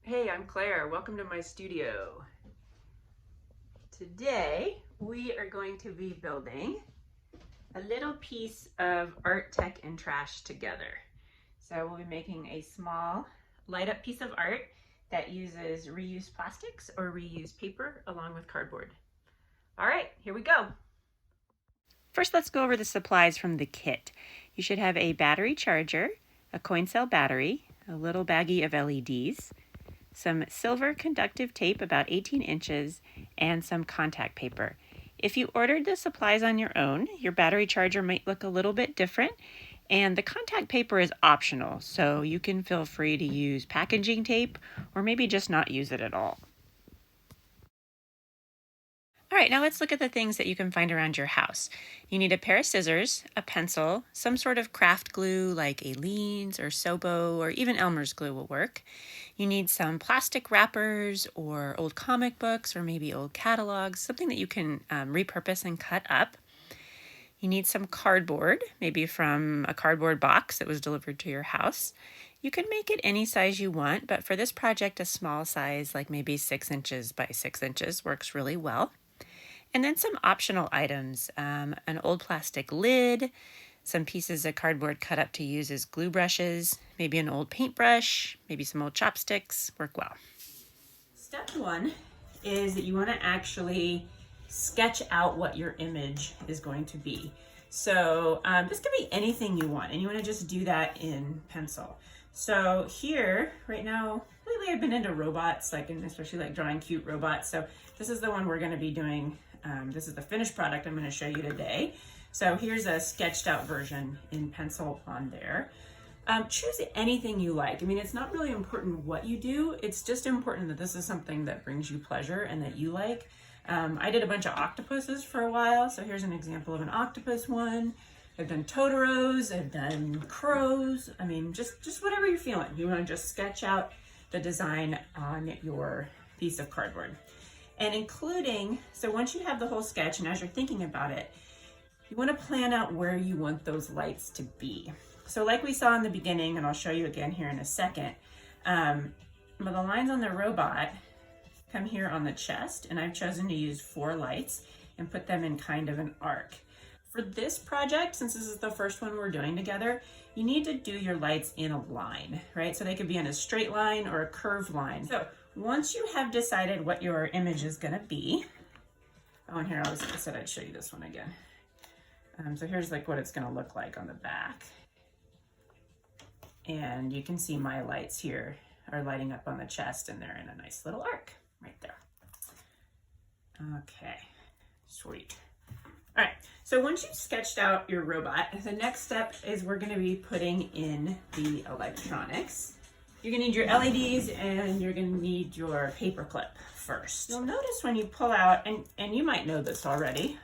Hey, I'm Claire. Welcome to my studio. Today we are going to be building a little piece of art, tech, and trash together. So we'll be making a small light up piece of art that uses reused plastics or reused paper along with cardboard. All right, here we go. First, let's go over the supplies from the kit. You should have a battery charger, a coin cell battery, a little baggie of LEDs, some silver conductive tape about 18 inches, and some contact paper. If you ordered the supplies on your own, your battery charger might look a little bit different, and the contact paper is optional, so you can feel free to use packaging tape or maybe just not use it at all. All right, now let's look at the things that you can find around your house. You need a pair of scissors, a pencil, some sort of craft glue like Aleene's or Sobo or even Elmer's glue will work. You need some plastic wrappers or old comic books or maybe old catalogs, something that you can repurpose and cut up. You need some cardboard, maybe from a cardboard box that was delivered to your house. You can make it any size you want, but for this project, a small size like maybe 6 inches by 6 inches works really well. And then some optional items, an old plastic lid, some pieces of cardboard cut up to use as glue brushes, maybe an old paintbrush, maybe some old chopsticks, work well. Step one is that you want to actually sketch out what your image is going to be. So this could be anything you want, and you want to just do that in pencil. So here, right now, lately I've been into robots, and especially like drawing cute robots. So this is the one we're going to be doing. This is the finished product I'm going to show you today. So here's a sketched out version in pencil on there. Choose anything you like. I mean, it's not really important what you do. It's just important that this is something that brings you pleasure and that you like. I did a bunch of octopuses for a while. So here's an example of an octopus one. I've done Totoros, I've done crows. I mean, just whatever you're feeling. You want to just sketch out the design on your piece of cardboard. And including, so once you have the whole sketch and as you're thinking about it, you want to plan out where you want those lights to be. So like we saw in the beginning, and I'll show you again here in a second, but the lines on the robot come here on the chest, and I've chosen to use 4 lights and put them in kind of an arc. For this project, since this is the first one we're doing together, you need to do your lights in a line, right? So they could be in a straight line or a curved line. So once you have decided what your image is going to be, oh, and here I said I'd show you this one again. So here's like what it's going to look like on the back. And you can see my lights here are lighting up on the chest, and they're in a nice little arc right there. Okay, sweet. All right, so once you've sketched out your robot, the next step is we're going to be putting in the electronics. You're going to need your LEDs and you're going to need your paper clip first. You'll notice when you pull out, and you might know this already,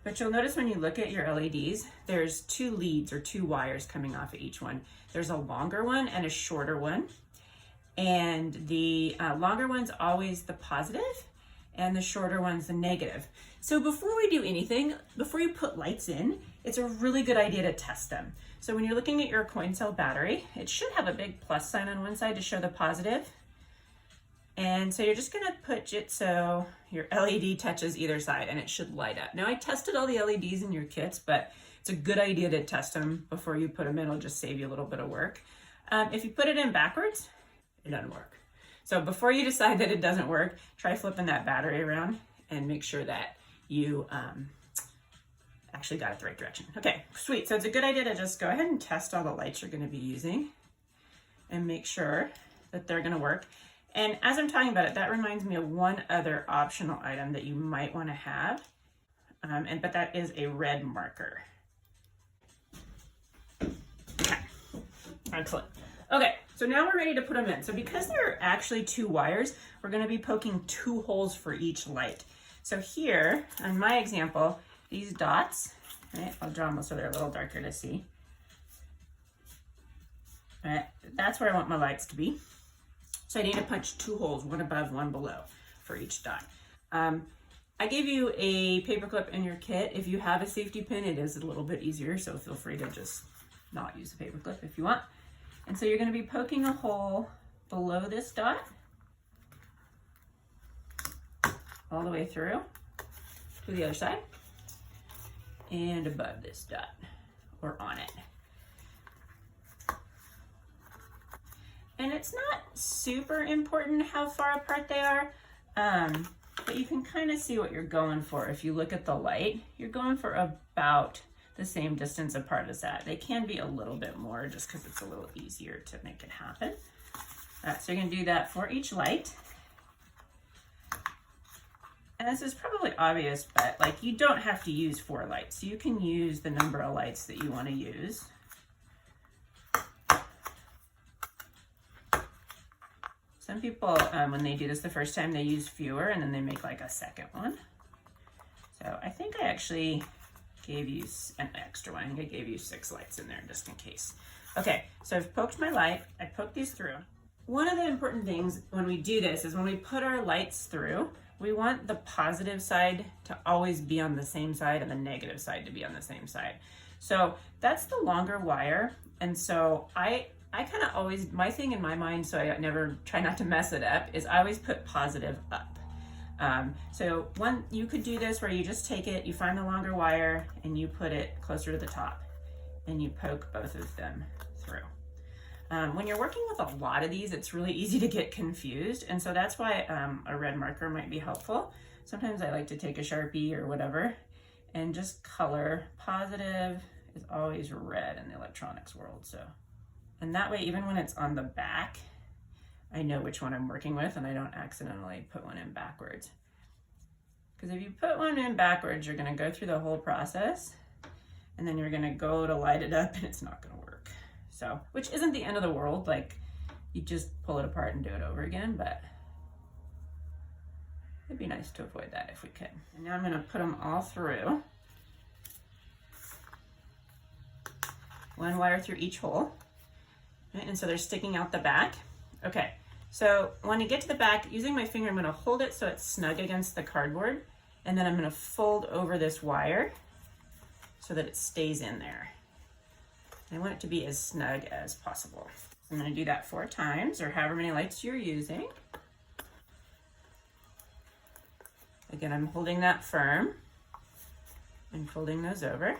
but you'll notice when you look at your LEDs, there's 2 leads or 2 wires coming off of each one. There's a longer one and a shorter one. And the longer one's always the positive and the shorter one's the negative. So before we do anything, before you put lights in, it's a really good idea to test them. So when you're looking at your coin cell battery, it should have a big plus sign on one side to show the positive. And so you're just gonna put it so your LED touches either side and it should light up. Now I tested all the LEDs in your kits, but it's a good idea to test them before you put them in. It'll just save you a little bit of work. If you put it in backwards, it doesn't work. So before you decide that it doesn't work, try flipping that battery around and make sure that you actually got it the right direction. Okay, sweet. So it's a good idea to just go ahead and test all the lights you're going to be using and make sure that they're going to work. And as I'm talking about it, that reminds me of one other optional item that you might want to have, but that is a red marker. Okay, excellent. Okay, so now we're ready to put them in. So because there are actually 2 wires, we're going to be poking 2 holes for each light. So here, on my example, these dots, right, I'll draw them so they're a little darker to see. All right, that's where I want my lights to be. So I need to punch 2 holes, one above, one below for each dot. I gave you a paperclip in your kit. If you have a safety pin, it is a little bit easier, so feel free to just not use the paperclip if you want. And so you're going to be poking a hole below this dot, all the way through to the other side, and above this dot, or on it. And it's not super important how far apart they are, but you can kind of see what you're going for. If you look at the light, you're going for about the same distance apart as that. They can be a little bit more just because it's a little easier to make it happen. So you're gonna do that for each light. And this is probably obvious, but like you don't have to use 4 lights. You can use the number of lights that you want to use. Some people, when they do this the first time, they use fewer and then they make like a second one. So I think I actually gave you an extra one. I think I gave you 6 lights in there just in case. Okay, so I've poked my light. I poked these through. One of the important things when we do this is when we put our lights through, we want the positive side to always be on the same side and the negative side to be on the same side. So that's the longer wire. And so I kind of always, my thing in my mind, so I never try not to mess it up, is I always put positive up. So you could do this where you just take it, you find the longer wire and you put it closer to the top and you poke both of them through. When you're working with a lot of these, it's really easy to get confused. And so that's why a red marker might be helpful. Sometimes I like to take a Sharpie or whatever and just color. Positive is always red in the electronics world. So, and that way, even when it's on the back, I know which one I'm working with and I don't accidentally put one in backwards. Because if you put one in backwards, you're gonna go through the whole process and then you're gonna go to light it up and it's not gonna work. So, which isn't the end of the world, like you just pull it apart and do it over again, but it'd be nice to avoid that if we could. And now I'm gonna put them all through. One wire through each hole. Right? And so they're sticking out the back. Okay, so when I get to the back, using my finger, I'm gonna hold it so it's snug against the cardboard, and then I'm gonna fold over this wire so that it stays in there. I want it to be as snug as possible. I'm gonna do that 4 times, or however many lights you're using. Again, I'm holding that firm and folding those over.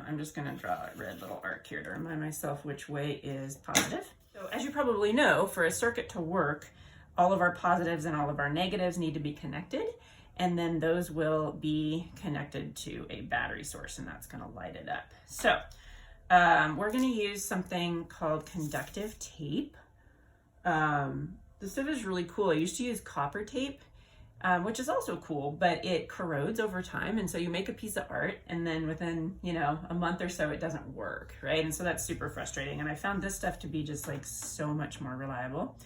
I'm just gonna draw a red little arc here to remind myself which way is positive. So as you probably know, for a circuit to work, all of our positives and all of our negatives need to be connected, and then those will be connected to a battery source, and that's gonna light it up. So we're gonna use something called conductive tape. This stuff is really cool. I used to use copper tape, which is also cool, but it corrodes over time. And so you make a piece of art and then within, a month or so, it doesn't work, right? And so that's super frustrating. And I found this stuff to be just like so much more reliable.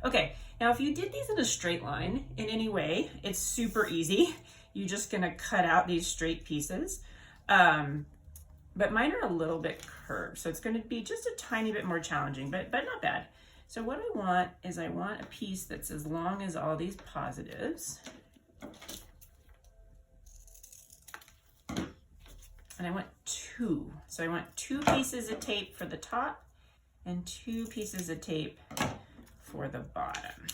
Okay, now if you did these in a straight line in any way, it's super easy. You're just gonna cut out these straight pieces. But mine are a little bit curved, so it's gonna be just a tiny bit more challenging, but not bad. So what I want is I want a piece that's as long as all these positives. And I want 2. So I want 2 pieces of tape for the top and 2 pieces of tape for the bottom.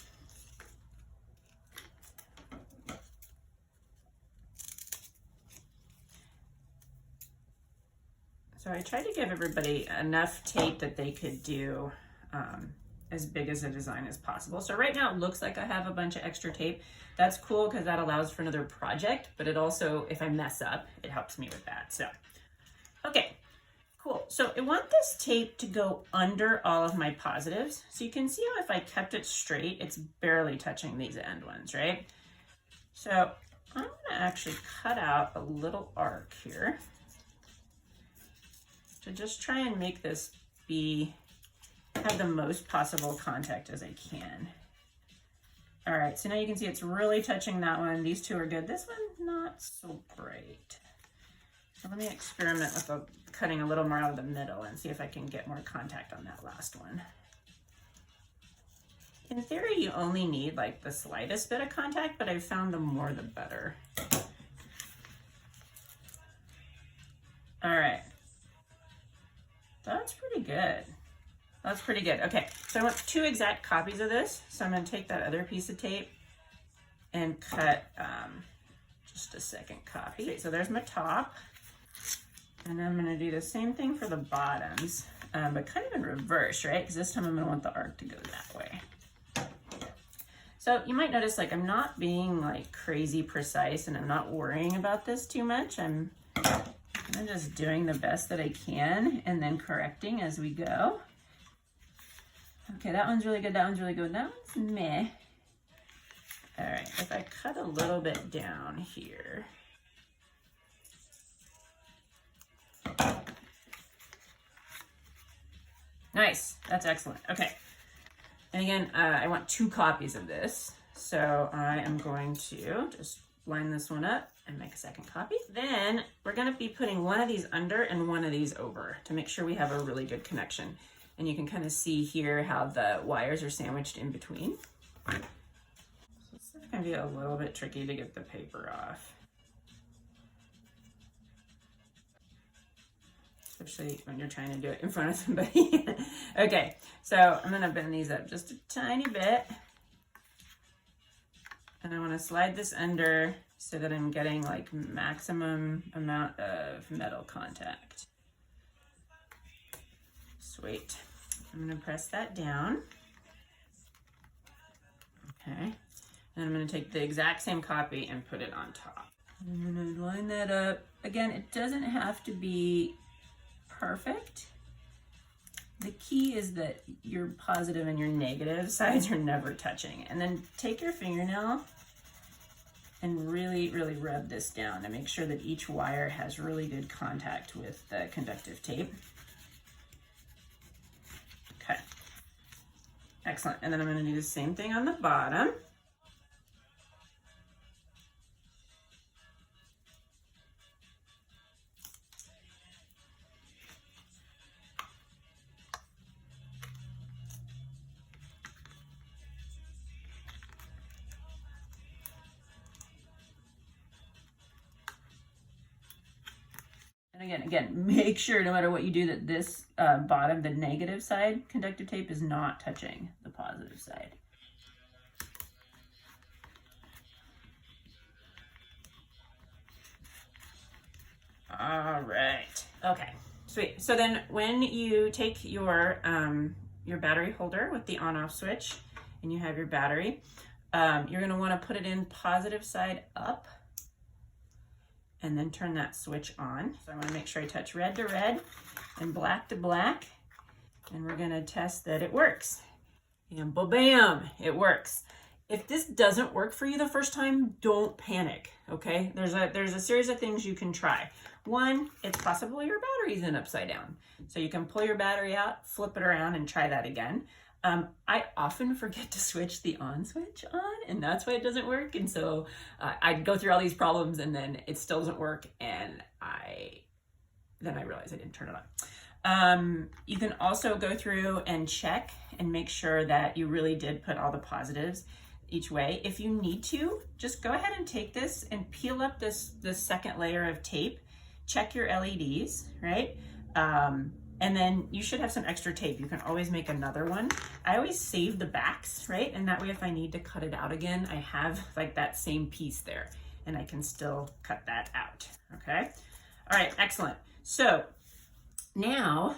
So I tried to give everybody enough tape that they could do as big as a design as possible. So right now it looks like I have a bunch of extra tape. That's cool because that allows for another project, but it also, if I mess up, it helps me with that. So, okay, cool. So I want this tape to go under all of my positives. So you can see how if I kept it straight, it's barely touching these end ones, right? So I'm gonna actually cut out a little arc here to just try and make this have the most possible contact as I can. All right, so now you can see it's really touching that one. These 2 are good. This one, not so great. So let me experiment with cutting a little more out of the middle and see if I can get more contact on that last one. In theory, you only need like the slightest bit of contact, but I've found the more the better. All right. That's pretty good. That's pretty good. Okay, so I want 2 exact copies of this. So I'm gonna take that other piece of tape and cut just a second copy. Okay, so there's my top. And I'm gonna do the same thing for the bottoms, but kind of in reverse, right? Because this time I'm gonna want the arc to go that way. So you might notice like I'm not being like crazy precise and I'm not worrying about this too much. I'm just doing the best that I can and then correcting as we go. Okay, that one's really good, that one's really good, that one's meh. All right, if I cut a little bit down here. Nice, that's excellent. Okay, and again, I want 2 copies of this. So I am going to just line this one up and make a second copy. Then we're gonna be putting one of these under and one of these over to make sure we have a really good connection. And you can kind of see here how the wires are sandwiched in between. So it's gonna be a little bit tricky to get the paper off. Especially when you're trying to do it in front of somebody. Okay, so I'm gonna bend these up just a tiny bit. And I wanna slide this under so that I'm getting like maximum amount of metal contact. Sweet. I'm gonna press that down. Okay, and I'm gonna take the exact same copy and put it on top. I'm gonna line that up. Again, it doesn't have to be perfect. The key is that your positive and your negative sides are never touching. And then take your fingernail and really, really rub this down to make sure that each wire has really good contact with the conductive tape. Okay, excellent. And then I'm gonna do the same thing on the bottom. And again, make sure no matter what you do that this bottom, the negative side conductive tape is not touching the positive side. All right, okay, sweet. So then when you take your battery holder with the on-off switch and you have your battery, you're gonna wanna put it in positive side up and then turn that switch on. So I wanna make sure I touch red to red and black to black, and we're gonna test that it works. And bam, it works. If this doesn't work for you the first time, don't panic, okay? There's a series of things you can try. One, it's possible your battery's in upside down. So you can pull your battery out, flip it around, and try that again. I often forget to switch the on switch on, and that's why it doesn't work. And so I go through all these problems and then it still doesn't work, and then I realize I didn't turn it on. You can also go through and check and make sure that you really did put all the positives each way. If you need to, just go ahead and take this and peel up this second layer of tape, check your LEDs, right? And then you should have some extra tape. You can always make another one. I always save the backs, right? And that way if I need to cut it out again, I have like that same piece there and I can still cut that out, okay? All right, excellent. So now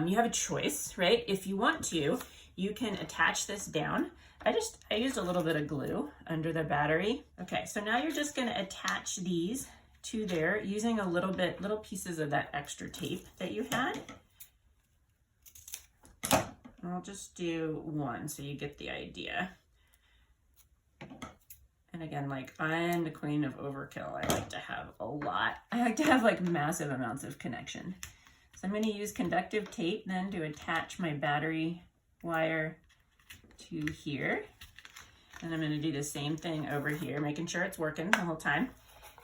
you have a choice, right? If you want to, you can attach this down. I used a little bit of glue under the battery. Okay, so now you're just gonna attach these to there using little pieces of that extra tape that you had. I'll just do one so you get the idea. And again, like, I'm the queen of overkill. I like to have a lot. I like to have like massive amounts of connection. So I'm going to use conductive tape then to attach my battery wire to here. And I'm going to do the same thing over here, making sure it's working the whole time.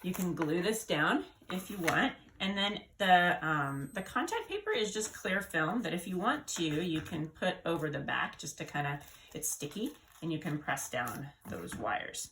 You can glue this down if you want. And then the contact paper is just clear film that if you want to, you can put over the back just to kind of, it's sticky, and you can press down those wires.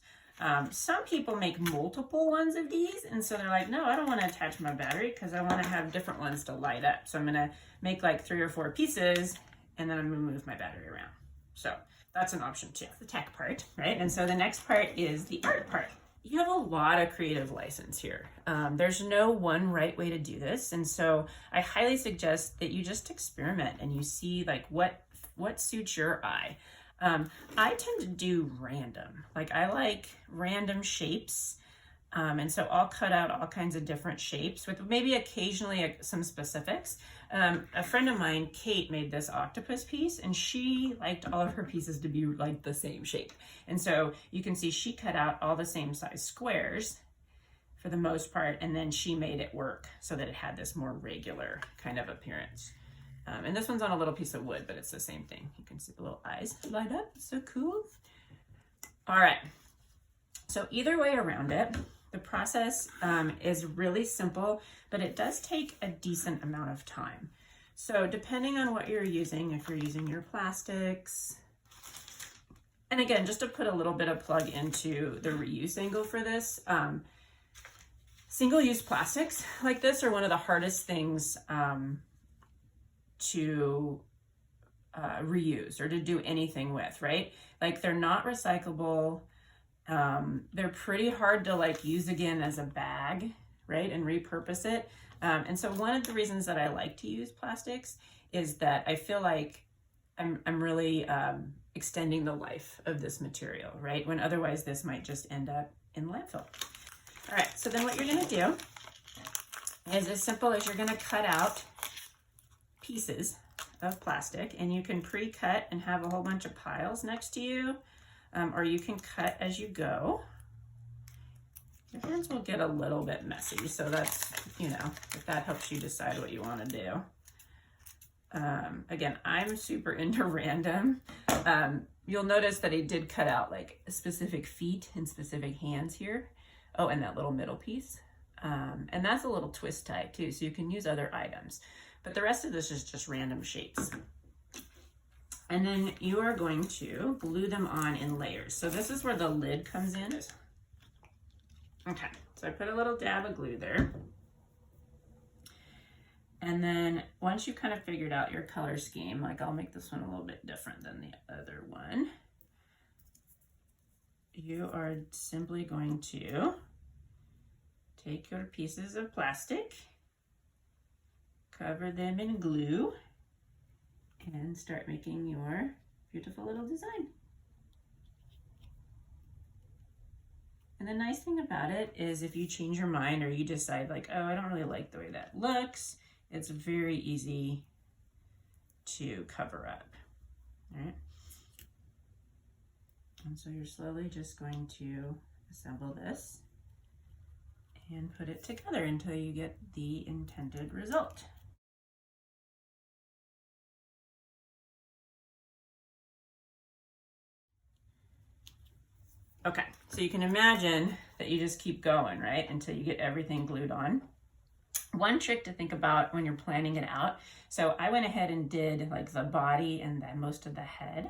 Some people make multiple ones of these, and so they're like, no, I don't want to attach my battery because I want to have different ones to light up. So I'm going to make like 3 or 4 pieces, and then I'm going to move my battery around. So that's an option too, the tech part, right? And so the next part is the art part. You have a lot of creative license here. There's no one right way to do this. And so I highly suggest that you just experiment and you see like what suits your eye. I tend to do random, like I like random shapes. And so I'll cut out all kinds of different shapes with maybe occasionally some specifics. A friend of mine, Kate, made this octopus piece, and she liked all of her pieces to be like the same shape. And so you can see she cut out all the same size squares for the most part, and then she made it work so that it had this more regular kind of appearance. And this one's on a little piece of wood, but it's the same thing. You can see the little eyes light up. So cool. All right. So either way around it, the process is really simple, but it does take a decent amount of time. So depending on what you're using, if you're using your plastics, and again, just to put a little bit of plug into the reuse angle for this, single-use plastics like this are one of the hardest things to reuse or to do anything with, right? Like they're not recyclable. They're pretty hard to like use again as a bag, right? And repurpose it. And so one of the reasons that I like to use plastics is that I feel like I'm really extending the life of this material, right? When otherwise this might just end up in landfill. All right, so then what you're gonna do is as simple as you're gonna cut out pieces of plastic, and you can pre-cut and have a whole bunch of piles next to you, or you can cut as you go. Your hands will get a little bit messy, so that's, you know, if that helps you decide what you want to do. Again, I'm super into random. You'll notice that I did cut out like specific feet and specific hands here. Oh, and that little middle piece. And that's a little twist tie too, so you can use other items. But the rest of this is just random shapes. And then you are going to glue them on in layers. So this is where the lid comes in. Okay, so I put a little dab of glue there. And then once you kind of figured out your color scheme, like I'll make this one a little bit different than the other one, you are simply going to take your pieces of plastic, cover them in glue, and start making your beautiful little design. And the nice thing about it is if you change your mind or you decide like, oh, I don't really like the way that looks, it's very easy to cover up, all right? And so you're slowly just going to assemble this and put it together until you get the intended result. Okay, so you can imagine that you just keep going, right, until you get everything glued on. One trick to think about when you're planning it out, so I went ahead and did like the body and then most of the head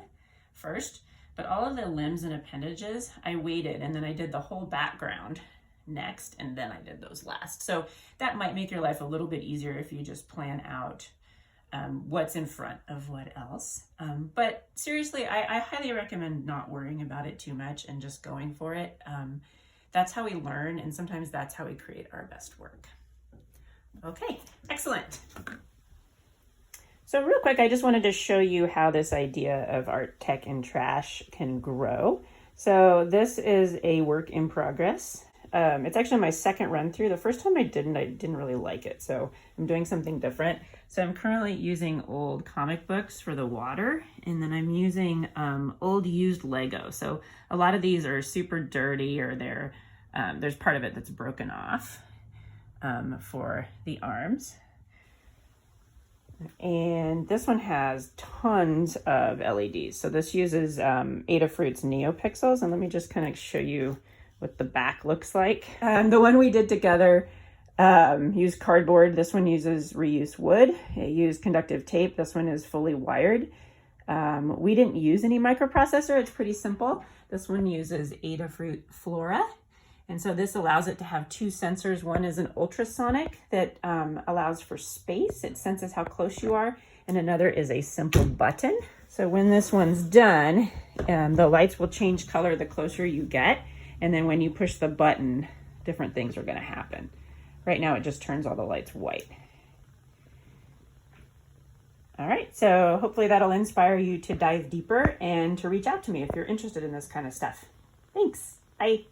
first, but all of the limbs and appendages, I waited and then I did the whole background next, and then I did those last. So that might make your life a little bit easier if you just plan out what's in front of what else. But seriously, I highly recommend not worrying about it too much and just going for it. That's how we learn, and sometimes that's how we create our best work. Okay, excellent. So real quick, I just wanted to show you how this idea of art, tech, and trash can grow. So this is a work in progress. It's actually my second run through. The first time I didn't really like it, so I'm doing something different. So I'm currently using old comic books for the water, and then I'm using old used Lego. So a lot of these are super dirty, or there's part of it that's broken off for the arms. And this one has tons of LEDs. So this uses Adafruit's NeoPixels, and let me just kind of show you what the back looks like. The one we did together used cardboard. This one uses reused wood. It used conductive tape. This one is fully wired. We didn't use any microprocessor. It's pretty simple. This one uses Adafruit Flora. And so this allows it to have two sensors. One is an ultrasonic that allows for space. It senses how close you are. And another is a simple button. So when this one's done, the lights will change color the closer you get. And then when you push the button, different things are going to happen. Right now, it just turns all the lights white. All right, so hopefully that'll inspire you to dive deeper and to reach out to me if you're interested in this kind of stuff. Thanks. Bye.